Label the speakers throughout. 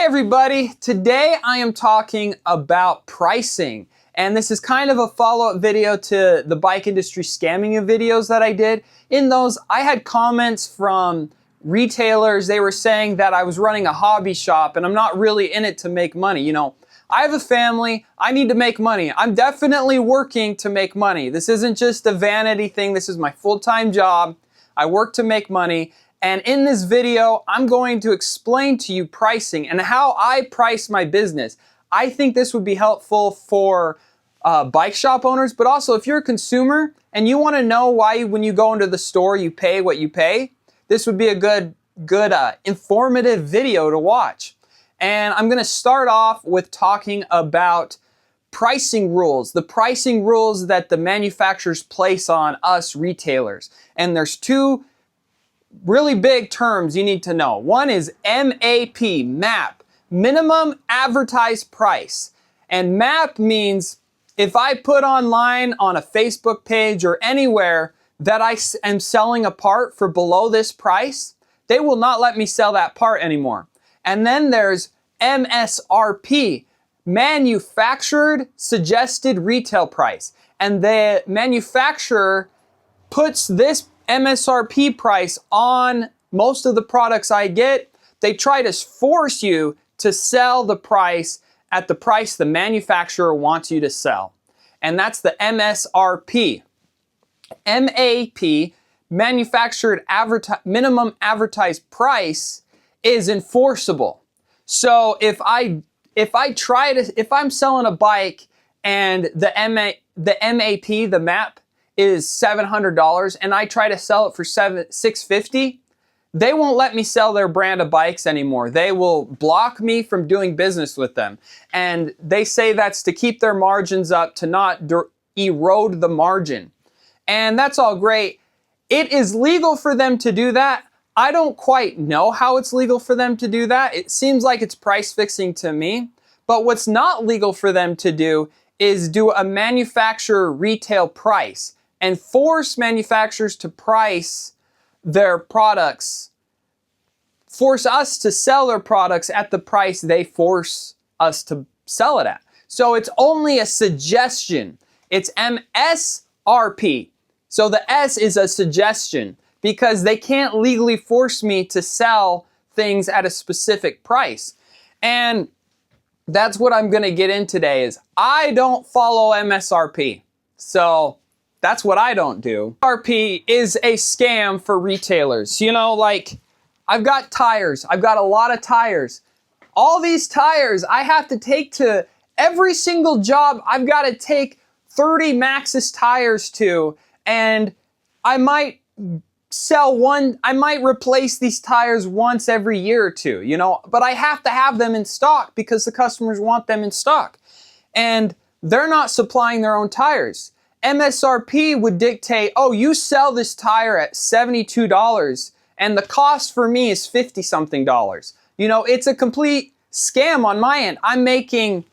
Speaker 1: everybody, today I am talking about pricing, and this is kind of a follow-up video to the bike industry scamming you videos that I did. In those, I had comments from retailers. They were saying that I was running a hobby shop and I'm not really in it to make money. You know, I have a family, I need to make money. I'm definitely working to make money. This isn't just a vanity thing, this is my full-time job. I work to make money. And in this video, I'm going to explain to you pricing and how I price my business. I think this would be helpful for bike shop owners, but also if you're a consumer and you want to know why when you go into the store you pay what you pay, this would be a good informative video to watch. And I'm going to start off with talking about pricing rules, the pricing rules that the manufacturers place on us retailers. And there's two really big terms you need to know. One is MAP, minimum advertised price. And MAP means if I put online on a Facebook page or anywhere that I am selling a part for below this price, they will not let me sell that part anymore. And then there's MSRP, manufactured suggested retail price. And the manufacturer puts this MSRP price on most of the products I get. They try to force you to sell the price at the price the manufacturer wants you to sell. And that's the MSRP. MAP, manufactured minimum advertised price, is enforceable. So if I'm selling a bike and the MAP, the MAP, is $700 and I try to sell it for $650, they won't let me sell their brand of bikes anymore. They will block me from doing business with them. And they say that's to keep their margins up, to not erode the margin. And that's all great. It is legal for them to do that. I don't quite know how it's legal for them to do that. It seems like it's price fixing to me. But what's not legal for them to do is do a manufacturer retail price and force manufacturers to price their products, force us to sell their products at the price they force us to sell it at. So it's only a suggestion. It's MSRP. So the S is a suggestion because they can't legally force me to sell things at a specific price. And that's what I'm gonna get in today is I don't follow MSRP. So that's what I don't do. MSRP is a scam for retailers. You know, like I've got tires. I've got a lot of tires. All these tires I have to take to every single job. I've got to take 30 Maxxis tires to, and I might sell one, I might replace these tires once every year or two, you know, but I have to have them in stock because the customers want them in stock. And they're not supplying their own tires. MSRP would dictate, oh, you sell this tire at $72 and the cost for me is $50-something. You know, it's a complete scam on my end. I'm making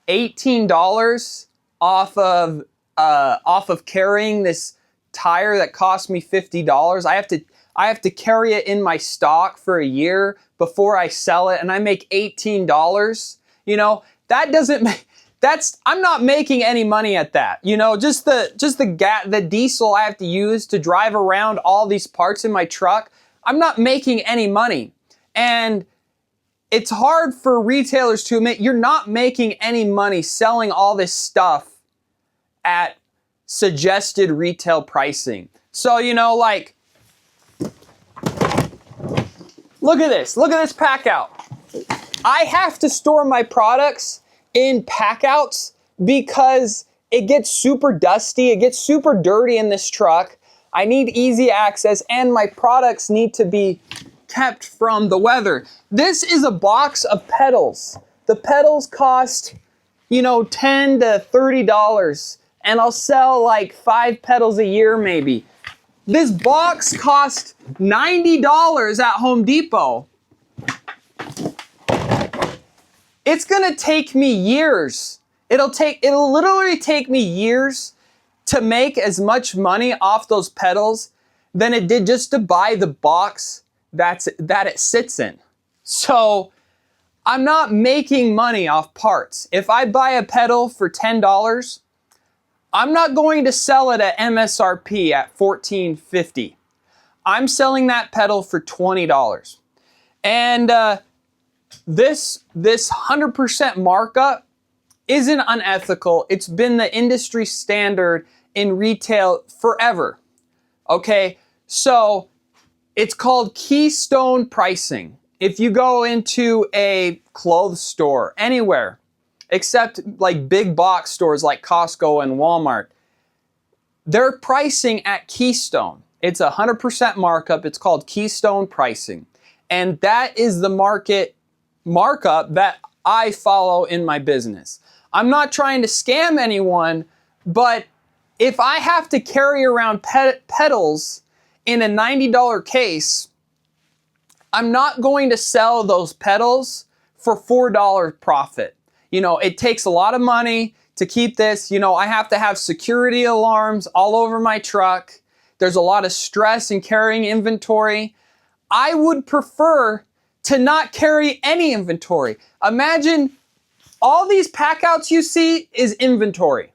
Speaker 1: $18 off of carrying this tire that cost me $50. I have to carry it in my stock for a year before I sell it, and I make $18. You know, that doesn't make, I'm not making any money at that. You know, just the diesel I have to use to drive around all these parts in my truck, I'm not making any money. And it's hard for retailers to admit you're not making any money selling all this stuff at suggested retail pricing. So, you know, like, look at this pack out. I have to store my products in pack outs because it gets super dusty, it gets super dirty in this truck. I need easy access and my products need to be kept from the weather. This is a box of pedals. The pedals cost, you know, $10 to $30 and I'll sell like 5 pedals a year maybe. This box cost $90 at Home Depot. It's gonna take me years. It'll literally take me years to make as much money off those pedals than it did just to buy the box that it sits in. So I'm not making money off parts. If I buy a pedal for $10, I'm not going to sell it at MSRP at $14.50. I'm selling that pedal for $20. And this 100% markup isn't unethical. It's been the industry standard in retail forever. Okay, so it's called keystone pricing. If you go into a clothes store anywhere, except like big box stores like Costco and Walmart, they're pricing at keystone. It's 100% markup. It's called keystone pricing. And that is the markup that I follow in my business. I'm not trying to scam anyone, but if I have to carry around pedals in a $90 case, I'm not going to sell those pedals for $4 profit. You know, it takes a lot of money to keep this. You know, I have to have security alarms all over my truck. There's a lot of stress in carrying inventory. I would prefer to not carry any inventory. Imagine all these packouts you see is inventory.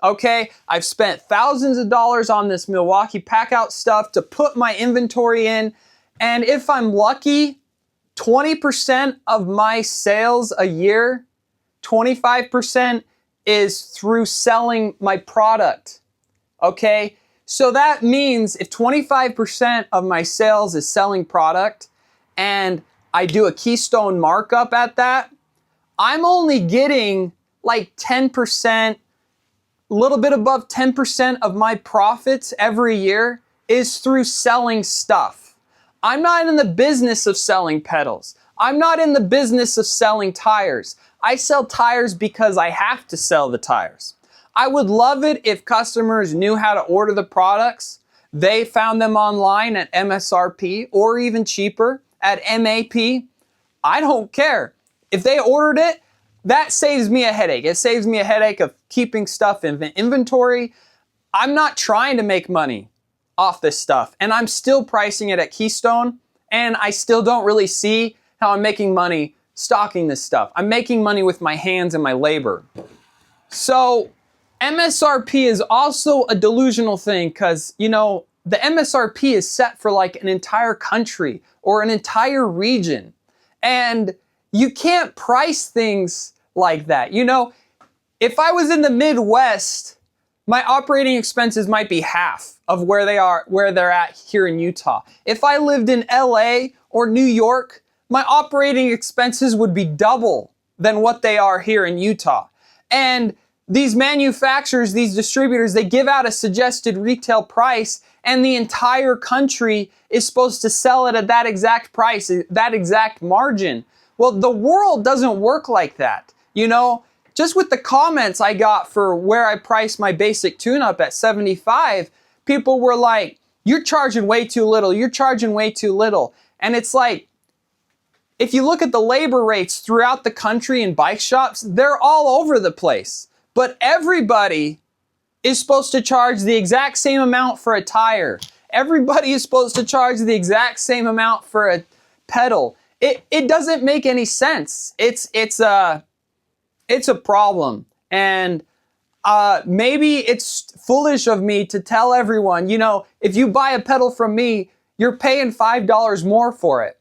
Speaker 1: Okay, I've spent thousands of dollars on this Milwaukee packout stuff to put my inventory in, and if I'm lucky, 20% of my sales a year, 25% is through selling my product. Okay, so that means if 25% of my sales is selling product and I do a keystone markup at that, I'm only getting like 10%, a little bit above 10% of my profits every year is through selling stuff. I'm not in the business of selling pedals. I'm not in the business of selling tires. I sell tires because I have to sell the tires. I would love it if customers knew how to order the products. They found them online at MSRP or even cheaper at MAP. I don't care. If they ordered it, that saves me a headache. It saves me a headache of keeping stuff in inventory. I'm not trying to make money off this stuff, and I'm still pricing it at Keystone, and I still don't really see how I'm making money stocking this stuff. I'm making money with my hands and my labor. So MSRP is also a delusional thing because, you know, the MSRP is set for like an entire country or an entire region, and you can't price things like that. You know, if I was in the Midwest, my operating expenses might be half of where they're at here in Utah. If I lived in LA or New York, my operating expenses would be double than what they are here in Utah. And these manufacturers, these distributors, they give out a suggested retail price, and the entire country is supposed to sell it at that exact price, that exact margin. Well, the world doesn't work like that. You know, just with the comments I got for where I priced my basic tune-up at 75, people were like, you're charging way too little, you're charging way too little. And it's like, if you look at the labor rates throughout the country in bike shops, they're all over the place. But everybody is supposed to charge the exact same amount for a tire. Everybody is supposed to charge the exact same amount for a pedal. It doesn't make any sense. It's a problem. And maybe it's foolish of me to tell everyone, you know, if you buy a pedal from me, you're paying $5 more for it.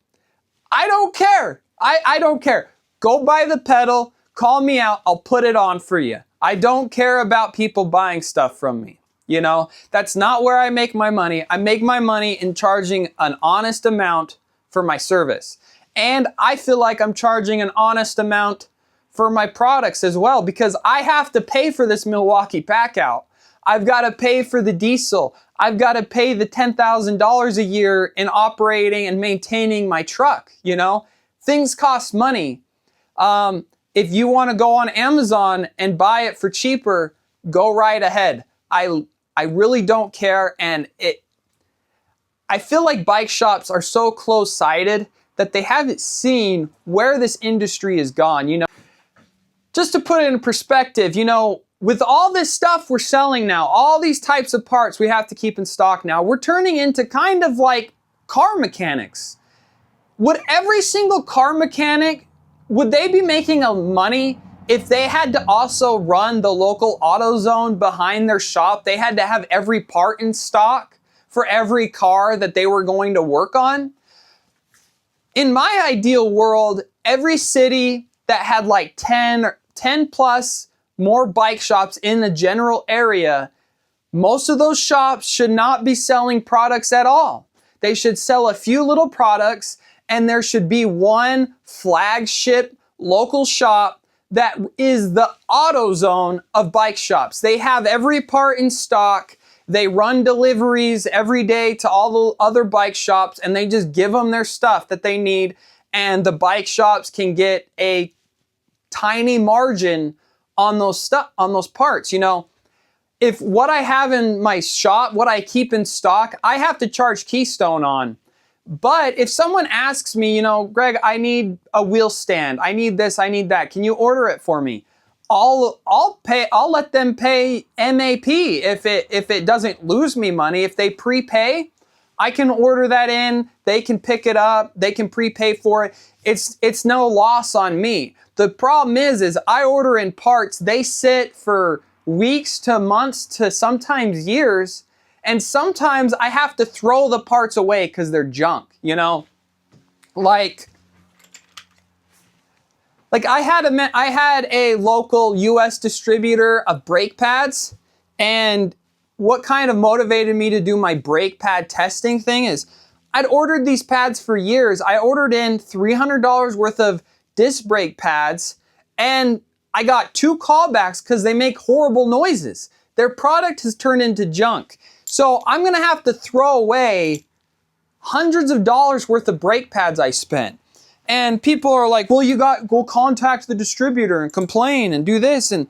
Speaker 1: I don't care. I don't care. Go buy the pedal, call me out, I'll put it on for you. I don't care about people buying stuff from me. You know, that's not where I make my money. I make my money in charging an honest amount for my service. And I feel like I'm charging an honest amount for my products as well, because I have to pay for this Milwaukee Packout. I've got to pay for the diesel. I've got to pay the $10,000 a year in operating and maintaining my truck. You know, things cost money. If you want to go on Amazon and buy it for cheaper, go right ahead. I really don't care. And I feel like bike shops are so close-sighted that they haven't seen where this industry has gone. You know, just to put it in perspective, you know, with all this stuff we're selling now, all these types of parts we have to keep in stock now, we're turning into kind of like car mechanics. Would every single car mechanic would they be making a money if they had to also run the local AutoZone behind their shop? They had to have every part in stock for every car that they were going to work on. In my ideal world, every city that had like 10 plus more bike shops in the general area, most of those shops should not be selling products at all. They should sell a few little products, and there should be one flagship local shop that is the AutoZone of bike shops. They have every part in stock. They run deliveries every day to all the other bike shops, and they just give them their stuff that they need, and the bike shops can get a tiny margin on those parts. You know, if what I have in my shop, what I keep in stock, I have to charge Keystone on. But if someone asks me, you know, Greg, I need a wheel stand, I need this, I need that, can you order it for me? I'll let them pay MAP if it doesn't lose me money. If they prepay, I can order that in, they can pick it up, they can prepay for it. It's no loss on me. The problem is I order in parts, they sit for weeks to months to sometimes years, and sometimes I have to throw the parts away because they're junk, you know? Like I had a local US distributor of brake pads, and what kind of motivated me to do my brake pad testing thing is I'd ordered these pads for years. I ordered in $300 worth of disc brake pads, and I got 2 callbacks because they make horrible noises. Their product has turned into junk. So I'm gonna have to throw away hundreds of dollars worth of brake pads I spent. And people are like, well, go contact the distributor and complain and do this and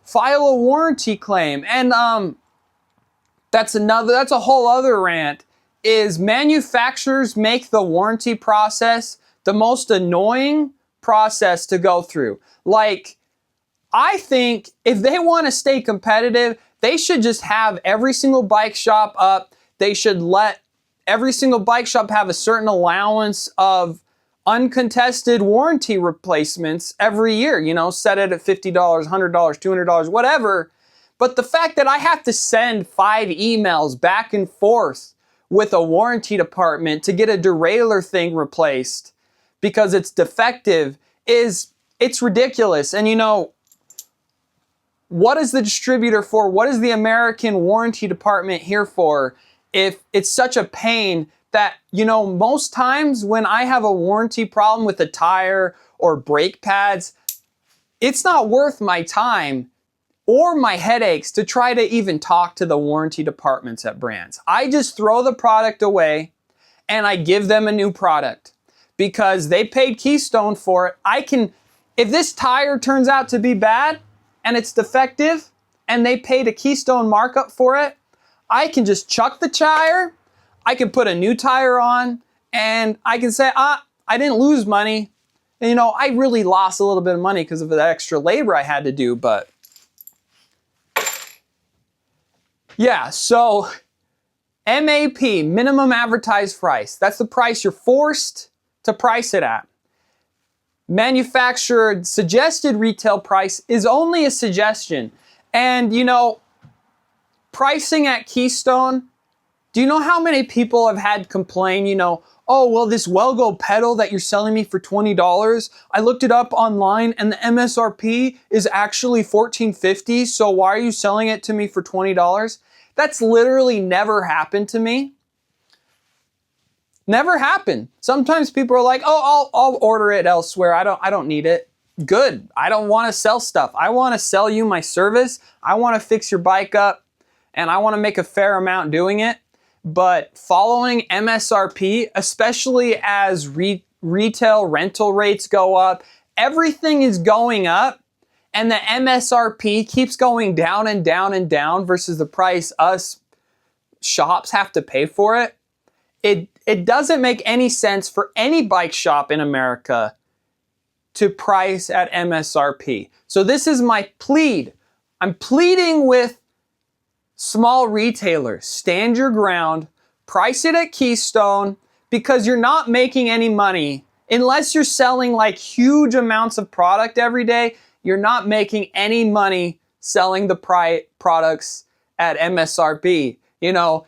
Speaker 1: file a warranty claim. And that's a whole other rant, is manufacturers make the warranty process the most annoying process to go through. Like, I think if they want to stay competitive, they should just have every single bike shop up. They should let every single bike shop have a certain allowance of uncontested warranty replacements every year, you know, set it at $50, $100, $200, whatever. But the fact that I have to send 5 emails back and forth with a warranty department to get a derailleur thing replaced because it's defective it's ridiculous. And you know, what is the distributor for? What is the American warranty department here for if it's such a pain that, you know, most times when I have a warranty problem with a tire or brake pads, it's not worth my time or my headaches to try to even talk to the warranty departments at brands. I just throw the product away and I give them a new product because they paid Keystone for it. If this tire turns out to be bad and it's defective and they paid a Keystone markup for it, I can just chuck the tire, I can put a new tire on, and I can say, I didn't lose money. And, you know, I really lost a little bit of money because of the extra labor I had to do, but yeah, so MAP, minimum advertised price. That's the price you're forced to price it at. Manufactured suggested retail price is only a suggestion. And, you know, pricing at Keystone, do you know how many people have had complain, you know, oh, well, this Wellgo pedal that you're selling me for $20, I looked it up online and the MSRP is actually $14.50, so why are you selling it to me for $20? That's literally never happened to me. Never happened. Sometimes people are like, oh, I'll order it elsewhere. I don't need it. Good. I don't want to sell stuff. I want to sell you my service. I want to fix your bike up, and I want to make a fair amount doing it. But following MSRP, especially as retail rental rates go up, everything is going up, and the MSRP keeps going down and down and down versus the price us shops have to pay for it. It doesn't make any sense for any bike shop in America to price at MSRP. So this is my plea. I'm pleading with small retailers. Stand your ground, price it at Keystone, because you're not making any money Unless you're selling like huge amounts of product every day, you're not making any money selling the products at MSRP. You know,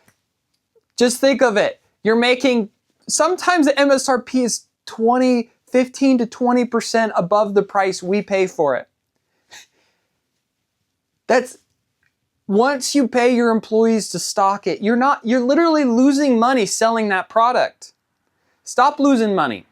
Speaker 1: just think of it. You're making, sometimes the MSRP is 15 to 20% above the price we pay for it. That's, once you pay your employees to stock it, you're literally losing money selling that product. Stop losing money.